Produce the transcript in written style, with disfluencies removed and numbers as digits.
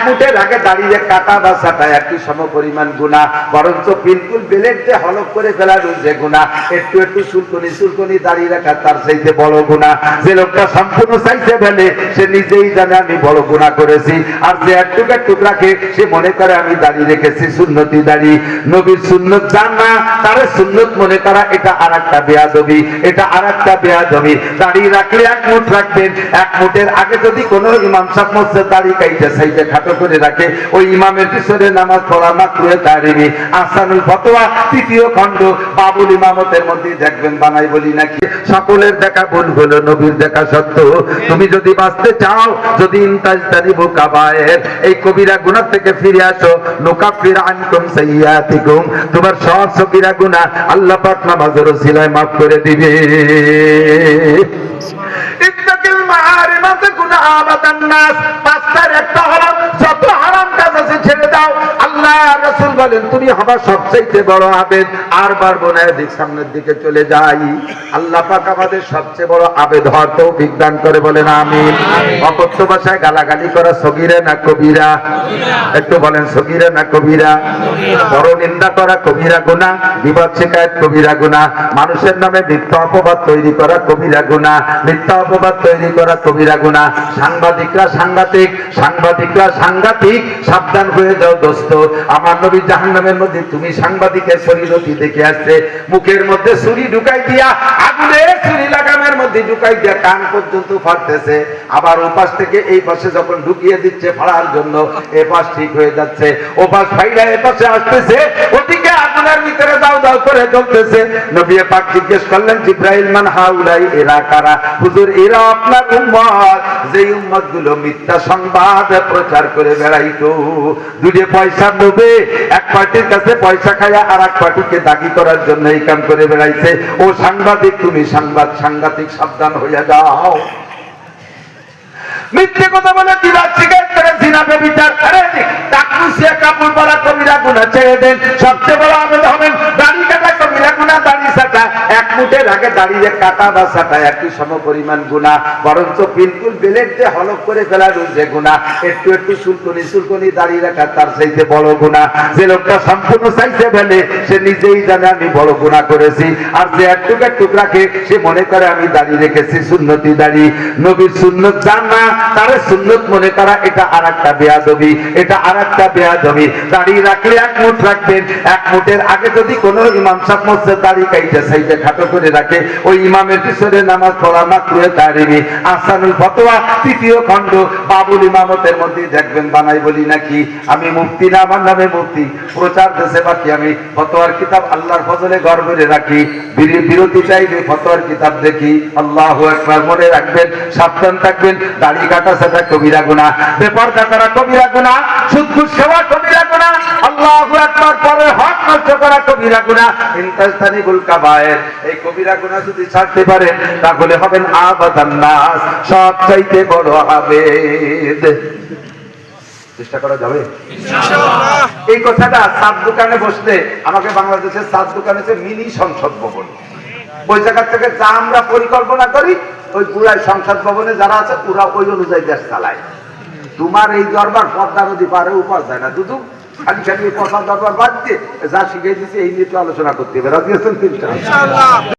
মুঠের আগে দাঁড়িয়ে কাটা বা ছাটা একই সমপরিমাণ গুনাহ, বরঞ্চ বিলকুল বেলেট দিয়ে হলক করে ফেলার যে গুনাহ, একটু একটু সুলকনি দাঁড়িয়ে রাখা তার চাইতে বড় গুনাহ। যে লোকটা সম্পূর্ণ চাইতে ফেলে সে নিজেই জানে আমি বড় গুনাহ করেছি, আর যে একটু রাখে সে মনে করে আমি দাঁড়িয়ে রেখেছি সুন্নতি দাড়ি। নবীর সুন্নত জানা তার সুন্নত মনে করা এটা আরেকটা বেয়াদবি, এটা আরেকটা বেয়াদবি। দাঁড়িয়ে রাখলে এক মুঠ রাখবেন, এক মুঠের আগে যদি কোনো ইমাম সাহেব মসজিদে দাড়ি কাইতে চাইতে খাটো করে রাখে, ওই ইমামের পিছনে নামাজ পড়া মাকরুহে তাহরিমি। আহসানুল ফতোয়া ৩য় খণ্ড বাবুল ইমামতের মধ্যে দেখবেন বানাই বলি নাকি সকলের দেখা ভুল হলো নবীর দেখা সত্য। তুমি যদি বাঁচতে চাও, যদি ইনতাজতানিবু কাবায়ের এই কবিরা গুনাহ থেকে ফিরে আসো, নুকাফির আনকুম সাইয়্যাতিকুম তোমার সব সগীরা গুনাহ আল্লাহ পাক নামাজের ওসিলায় মাফ করে দিবে। ইত্তাকিল মাহারিমা তাকুনা আবাদান নাস, পাঁচটার একটা হলো যত হারাম কাজ আছে ছেড়ে দাও। আল্লাহ রাসূল বলেন তুমি হবা সবচেয়ে বড় আবেদ। আর বারবো না, এদিক সামনের দিকে চলে যাই। আল্লাহ পাক আমাদের সবচেয়ে বড় আবেদ হওয়ার তৌফিক দান করে বলেন আমিন। অকথ্য ভাষায় গালাগালি করা সগীরা না কবিরা? একটু বলেন সগীরা না কবিরা? বড় নিন্দা করা কবিরা গুনাহ, বিবাদ শিকায়ত কবিরা গুনাহ, মানুষের নামে মিথ্যা অপবাদ তৈরি করা কবিরা গুনাহ, মিথ্যা অপবাদ তৈরি করা কবিরা গুনাহ। সাংবাদিকরা সাংঘাতিক, সাবধান হয়ে যাও দোস্ত। আমার নবী জাহান্নামের মধ্যে তুমি সাংবাদিকের শরীরতি দেখে আসছে, মুখের মধ্যে ছুরি ঢুকাই দিয়া, আগুনে ছুরি লাগামের মধ্যে ঢুকাই দিয়া কান পর্যন্ত ফাটতেছে, আবার ওপাশ থেকে এই পাশে যখন ঢুকিয়ে দিচ্ছে ফাড়ার জন্য, এ পাশ ঠিক হয়ে যাচ্ছে, ও পাশ ফাইলা এ পাশে আসতেছে, ওদিকে আগুনের ভিতরে দাও দাও করে জ্বলতেছে। নবী পাক জিজ্ঞেস করলেন জিবরাইল মান হাউলাই, এরা কারা? হুজুর এরা আপনার উম্মত, যেই উম্মত গুলো মিথ্যা সংবাদ প্রচার করে বেড়াইতো। দুটো পয়সা নেবে, এক পার্টির কাছে পয়সা খায়া আর এক পার্টিকে দাগি করার জন্য এই কাম করে বেড়াইছে। ও সাংবাদিক, তুমি সাংঘাতিক সাবধান হইয়া যাও। মিথ্যে কথা বলে বিবাদ শিকায়ত করে জিনা ব্যভিচার করে টাকুসিয়া কাপড় পরা কবিরা গুনাহ ছেড়ে দেন। সবচেয়ে বড় আবেদ হবেন দাড়ি কাটা কবিরা গুনাহ, দাড়ি ছাটা এক মুঠের আগে দাঁড়িয়ে কাটা বা ছাটা একই সমপরিমাণ গুনাহ, বরঞ্চ বিলকুল বেলেট দিয়ে হলক করে ফেলার যে গুনাহ, একটু একটু সুলকনি দাঁড়িয়ে রাখা তার চাইতে বড় গুনাহ। যে লোকটা সম্পূর্ণ চাইতে ফেলে সে নিজেই জানে আমি বড় গুনাহ করেছি, আর যে একটু রাখে সে মনে করে আমি দাঁড়িয়ে রেখেছি সুন্নতি দাড়ি। নবীর সুন্নত জানা তার সুন্নত মনে করা এটা আরেকটা বেয়াদবি, এটা আরেকটা বেয়াদবি। দাঁড়িয়ে রাখলে এক মুঠ রাখবেন, এক মুঠের আগে যদি কোনো ইমাম সাহেব মসজিদে দাড়ি কাইতে চাইতে খাটো করে রাখে, ওই ইমামের পিছনে নামাজ পড়া মাকরুহে তাহরিমি। আহসানুল ফতোয়া ৩য় খণ্ড বাবুল ইমামতের মধ্যে দেখবেন বানাই বলি নাকি আমি মুফতি না, আমার নামে মুফতি, প্রচার দেশে বাকি আমি ফতোয়ার কিতাব আল্লাহর ফজলে ঘর ভরে রাখি, বিরতি চাইবে ফতোয়ার কিতাব দেখি। আল্লাহু আকবার। মনে রাখবেন, সাবধান থাকবেন, দাড়ি কাটা সেটা কবিরা গুনাহ, বেপরদা করা কবিরা গুনাহ, সুদ ঘুষ খাওয়া কবিরা গুনাহ, আল্লাহু আকবার পরে হক নষ্ট করা কবিরা গুনাহ। ইনতাজতানিবুল কাবায়ের এই কবিরা গুনাহ যদি ছাড়তে পারেন তাহলে হবেন আবাদান নাস, সবচাইতে বড় আবেদ। চেষ্টা করা যাবে ইনশাআল্লাহ। এই কথাটা সাত দোকানে বসলে, আমাকে বাংলাদেশের সাত দোকানে যে মিনি সংসদ ভবন, ওই জায়গা থেকে যা আমরা পরিকল্পনা করি, ওই পুরাই সংসদ ভবনে যারা আছে পুরা ওই অনুযায়ী দেশ চালায়। তোমার এই দরবার পদ্মা নদী পারে উপর যায় না, দুদু খালি পদ্মা দরবার বাদ দিয়ে যা শিখিয়ে দিচ্ছে এই নিয়ে আলোচনা করতে হবে। রাজি আছেন? ইনশাআল্লাহ।